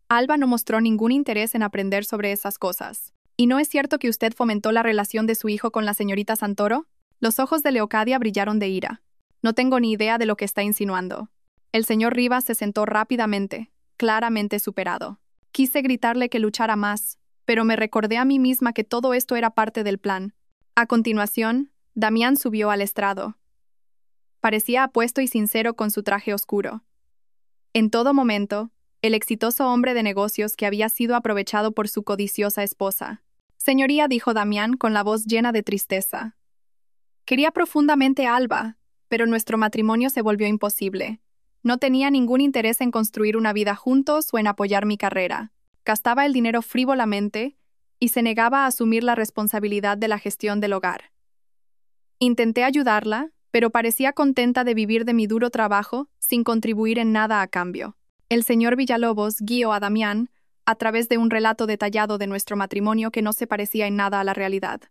S1: Alba no mostró ningún interés en aprender sobre esas cosas. ¿Y no es cierto que usted fomentó la relación de su hijo con la señorita Santoro? Los ojos de Leocadia brillaron de ira. No tengo ni idea de lo que está insinuando. El señor Rivas se sentó rápidamente, claramente superado. Quise gritarle que luchara más, pero me recordé a mí misma que todo esto era parte del plan. A continuación, Damián subió al estrado. Parecía apuesto y sincero con su traje oscuro. En todo momento, el exitoso hombre de negocios que había sido aprovechado por su codiciosa esposa. Señoría, dijo Damián con la voz llena de tristeza. Quería profundamente a Alba, pero nuestro matrimonio se volvió imposible. No tenía ningún interés en construir una vida juntos o en apoyar mi carrera. Gastaba el dinero frívolamente y se negaba a asumir la responsabilidad de la gestión del hogar. Intenté ayudarla, pero parecía contenta de vivir de mi duro trabajo sin contribuir en nada a cambio. El señor Villalobos guió a Damián a través de un relato detallado de nuestro matrimonio que no se parecía en nada a la realidad.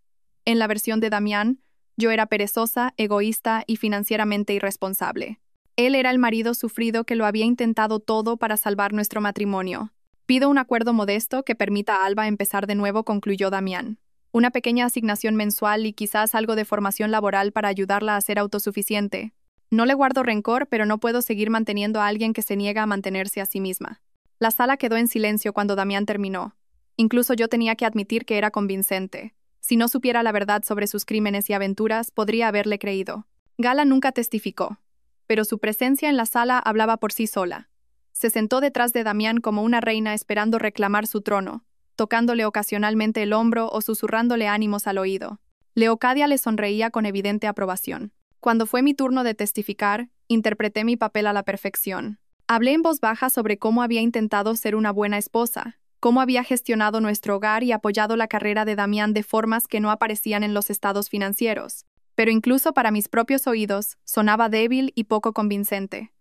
S1: En la versión de Damián, yo era perezosa, egoísta y financieramente irresponsable. Él era el marido sufrido que lo había intentado todo para salvar nuestro matrimonio. Pido un acuerdo modesto que permita a Alba empezar de nuevo, concluyó Damián. Una pequeña asignación mensual y quizás algo de formación laboral para ayudarla a ser autosuficiente. No le guardo rencor, pero no puedo seguir manteniendo a alguien que se niega a mantenerse a sí misma. La sala quedó en silencio cuando Damián terminó. Incluso yo tenía que admitir que era convincente. Si no supiera la verdad sobre sus crímenes y aventuras, podría haberle creído. Gala nunca testificó, pero su presencia en la sala hablaba por sí sola. Se sentó detrás de Damián como una reina esperando reclamar su trono, tocándole ocasionalmente el hombro o susurrándole ánimos al oído. Leocadia le sonreía con evidente aprobación. Cuando fue mi turno de testificar, interpreté mi papel a la perfección. Hablé en voz baja sobre cómo había intentado ser una buena esposa, cómo había gestionado nuestro hogar y apoyado la carrera de Damián de formas que no aparecían en los estados financieros. Pero incluso para mis propios oídos, sonaba débil y poco convincente.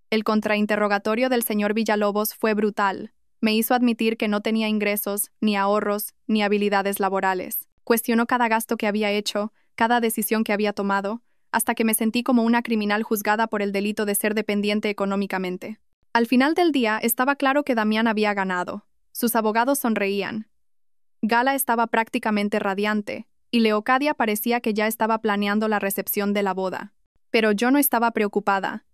S1: El contrainterrogatorio del señor Villalobos fue brutal. Me hizo admitir que no tenía ingresos, ni ahorros, ni habilidades laborales. Cuestionó cada gasto que había hecho, cada decisión que había tomado, hasta que me sentí como una criminal juzgada por el delito de ser dependiente económicamente. Al final del día, estaba claro que Damián había ganado. Sus abogados sonreían. Gala estaba prácticamente radiante, y Leocadia parecía que ya estaba planeando la recepción de la boda. Pero yo no estaba preocupada.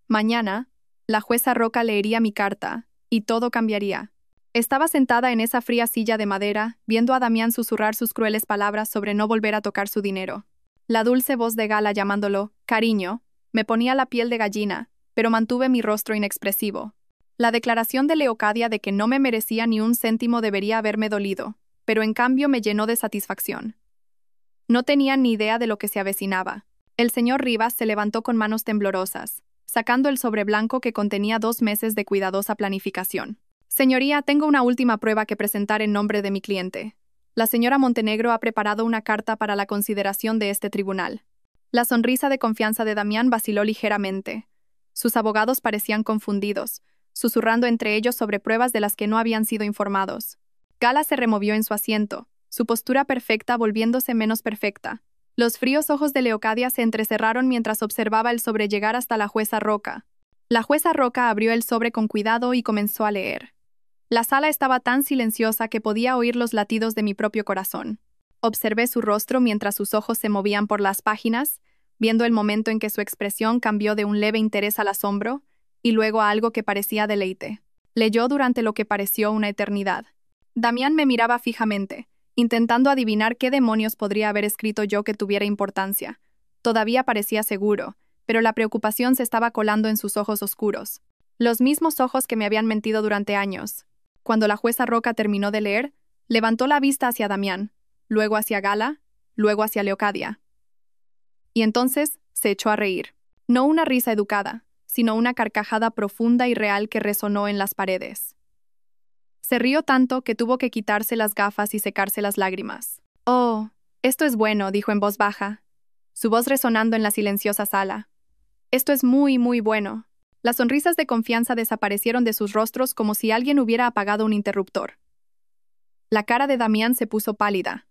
S1: Mañana, la jueza Roca leería mi carta, y todo cambiaría. Estaba sentada en esa fría silla de madera, viendo a Damián susurrar sus crueles palabras sobre no volver a tocar su dinero. La dulce voz de Gala llamándolo «cariño» me ponía la piel de gallina, pero mantuve mi rostro inexpresivo. La declaración de Leocadia de que no me merecía ni un céntimo debería haberme dolido, pero en cambio me llenó de satisfacción. No tenía ni idea de lo que se avecinaba. El señor Rivas se levantó con manos temblorosas, sacando el sobre blanco que contenía 2 meses de cuidadosa planificación. Señoría, tengo una última prueba que presentar en nombre de mi cliente. La señora Montenegro ha preparado una carta para la consideración de este tribunal. La sonrisa de confianza de Damián vaciló ligeramente. Sus abogados parecían confundidos, susurrando entre ellos sobre pruebas de las que no habían sido informados. Gala se removió en su asiento, su postura perfecta volviéndose menos perfecta. Los fríos ojos de Leocadia se entrecerraron mientras observaba el sobre llegar hasta la jueza Roca. La jueza Roca abrió el sobre con cuidado y comenzó a leer. La sala estaba tan silenciosa que podía oír los latidos de mi propio corazón. Observé su rostro mientras sus ojos se movían por las páginas, viendo el momento en que su expresión cambió de un leve interés al asombro y luego a algo que parecía deleite. Leyó durante lo que pareció una eternidad. Damián me miraba fijamente, intentando adivinar qué demonios podría haber escrito yo que tuviera importancia. Todavía parecía seguro, pero la preocupación se estaba colando en sus ojos oscuros. Los mismos ojos que me habían mentido durante años. Cuando la jueza Roca terminó de leer, levantó la vista hacia Damián, luego hacia Gala, luego hacia Leocadia. Y entonces se echó a reír. No una risa educada, sino una carcajada profunda y real que resonó en las paredes. Se rió tanto que tuvo que quitarse las gafas y secarse las lágrimas. «Oh, esto es bueno», dijo en voz baja, su voz resonando en la silenciosa sala. «Esto es muy, muy bueno». Las sonrisas de confianza desaparecieron de sus rostros como si alguien hubiera apagado un interruptor. La cara de Damián se puso pálida.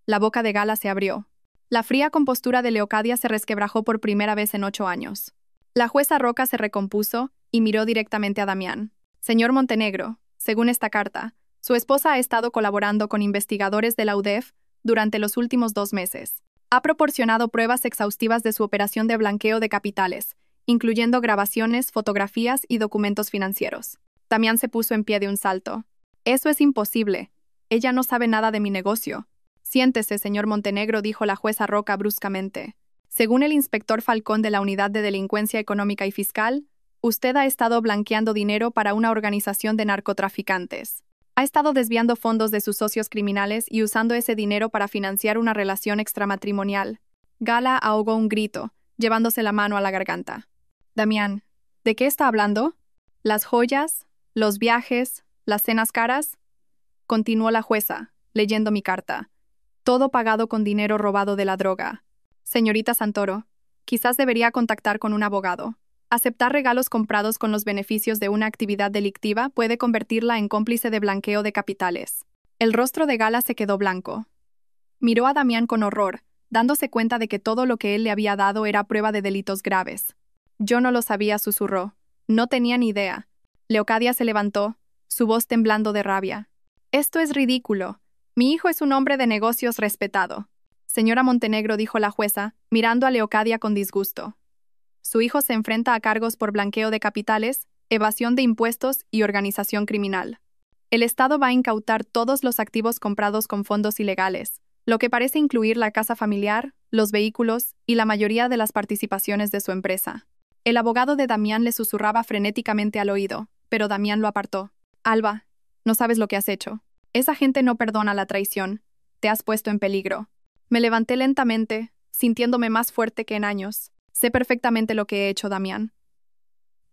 S1: La boca de Gala se abrió. La fría compostura de Leocadia se resquebrajó por primera vez en 8 años. La jueza Roca se recompuso y miró directamente a Damián. «Señor Montenegro, según esta carta, su esposa ha estado colaborando con investigadores de la UDEF durante los últimos 2 meses. Ha proporcionado pruebas exhaustivas de su operación de blanqueo de capitales, incluyendo grabaciones, fotografías y documentos financieros». Damián se puso en pie de un salto. «Eso es imposible. Ella no sabe nada de mi negocio». «Siéntese, señor Montenegro», dijo la jueza Roca bruscamente. «Según el inspector Falcón de la Unidad de Delincuencia Económica y Fiscal, usted ha estado blanqueando dinero para una organización de narcotraficantes. Ha estado desviando fondos de sus socios criminales y usando ese dinero para financiar una relación extramatrimonial». Gala ahogó un grito, llevándose la mano a la garganta. «Damián, ¿de qué está hablando? ¿Las joyas? ¿Los viajes? ¿Las cenas caras?», continuó la jueza, leyendo mi carta. «Todo pagado con dinero robado de la droga. Señorita Santoro, quizás debería contactar con un abogado. Aceptar regalos comprados con los beneficios de una actividad delictiva puede convertirla en cómplice de blanqueo de capitales». El rostro de Gala se quedó blanco. Miró a Damián con horror, dándose cuenta de que todo lo que él le había dado era prueba de delitos graves. «Yo no lo sabía», susurró. «No tenía ni idea». Leocadia se levantó, su voz temblando de rabia. «Esto es ridículo. Mi hijo es un hombre de negocios respetado». «Señora Montenegro», dijo la jueza, mirando a Leocadia con disgusto. «Su hijo se enfrenta a cargos por blanqueo de capitales, evasión de impuestos y organización criminal. El Estado va a incautar todos los activos comprados con fondos ilegales, lo que parece incluir la casa familiar, los vehículos y la mayoría de las participaciones de su empresa». El abogado de Damián le susurraba frenéticamente al oído, pero Damián lo apartó. «Alba, no sabes lo que has hecho. Esa gente no perdona la traición. Te has puesto en peligro». Me levanté lentamente, sintiéndome más fuerte que en años. «Sé perfectamente lo que he hecho, Damián.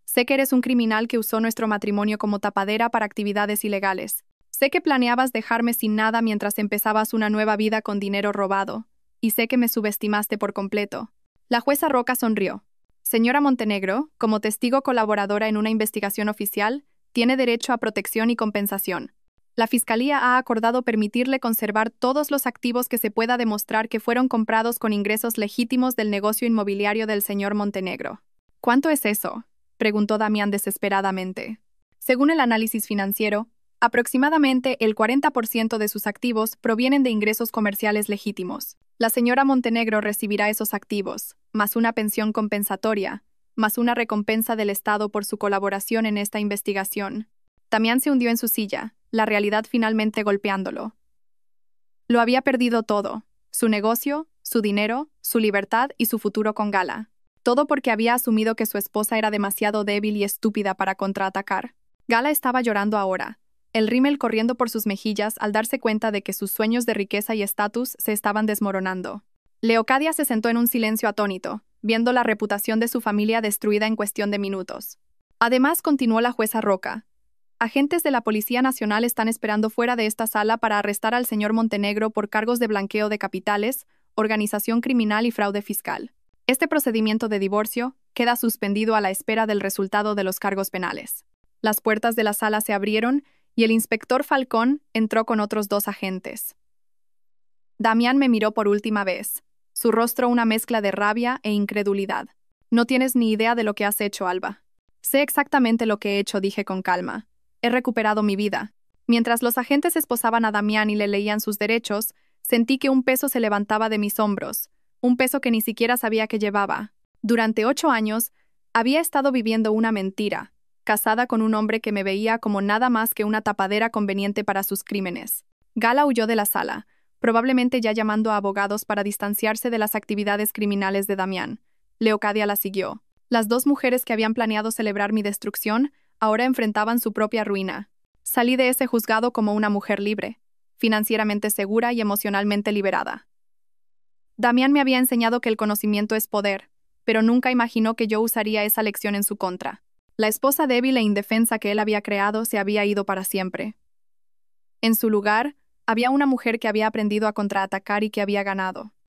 S1: Sé que eres un criminal que usó nuestro matrimonio como tapadera para actividades ilegales. Sé que planeabas dejarme sin nada mientras empezabas una nueva vida con dinero robado. Y sé que me subestimaste por completo». La jueza Roca sonrió. «Señora Montenegro, como testigo colaboradora en una investigación oficial, tiene derecho a protección y compensación. La Fiscalía ha acordado permitirle conservar todos los activos que se pueda demostrar que fueron comprados con ingresos legítimos del negocio inmobiliario del señor Montenegro». «¿Cuánto es eso?», preguntó Damián desesperadamente. «Según el análisis financiero, aproximadamente el 40% de sus activos provienen de ingresos comerciales legítimos. La señora Montenegro recibirá esos activos, más una pensión compensatoria, más una recompensa del Estado por su colaboración en esta investigación». Damián se hundió en su silla, la realidad finalmente golpeándolo. Lo había perdido todo: su negocio, su dinero, su libertad y su futuro con Gala. Todo porque había asumido que su esposa era demasiado débil y estúpida para contraatacar. Gala estaba llorando ahora, el rímel corriendo por sus mejillas al darse cuenta de que sus sueños de riqueza y estatus se estaban desmoronando. Leocadia se sentó en un silencio atónito, viendo la reputación de su familia destruida en cuestión de minutos. Además, continuó la jueza Roca, agentes de la Policía Nacional están esperando fuera de esta sala para arrestar al señor Montenegro por cargos de blanqueo de capitales, organización criminal y fraude fiscal. Este procedimiento de divorcio queda suspendido a la espera del resultado de los cargos penales». Las puertas de la sala se abrieron y el inspector Falcón entró con otros 2 agentes. Damián me miró por última vez. su rostro una mezcla de rabia e incredulidad. No tienes ni idea de lo que has hecho, Alba. Sé exactamente lo que he hecho, dije con calma. He recuperado mi vida. Mientras los agentes esposaban a Damián y le leían sus derechos, sentí que un peso se levantaba de mis hombros, un peso que ni siquiera sabía que llevaba. Durante 8 años, había estado viviendo una mentira, casada con un hombre que me veía como nada más que una tapadera conveniente para sus crímenes. Gala huyó de la sala, probablemente ya llamando a abogados para distanciarse de las actividades criminales de Damián. Leocadia la siguió. Las 2 mujeres que habían planeado celebrar mi destrucción ahora enfrentaban su propia ruina. Salí de ese juzgado como una mujer libre, financieramente segura y emocionalmente liberada. Damián me había enseñado que el conocimiento es poder, pero nunca imaginó que yo usaría esa lección en su contra. La esposa débil e indefensa que él había creado se había ido para siempre. En su lugar, había una mujer que había aprendido a contraatacar y que había ganado.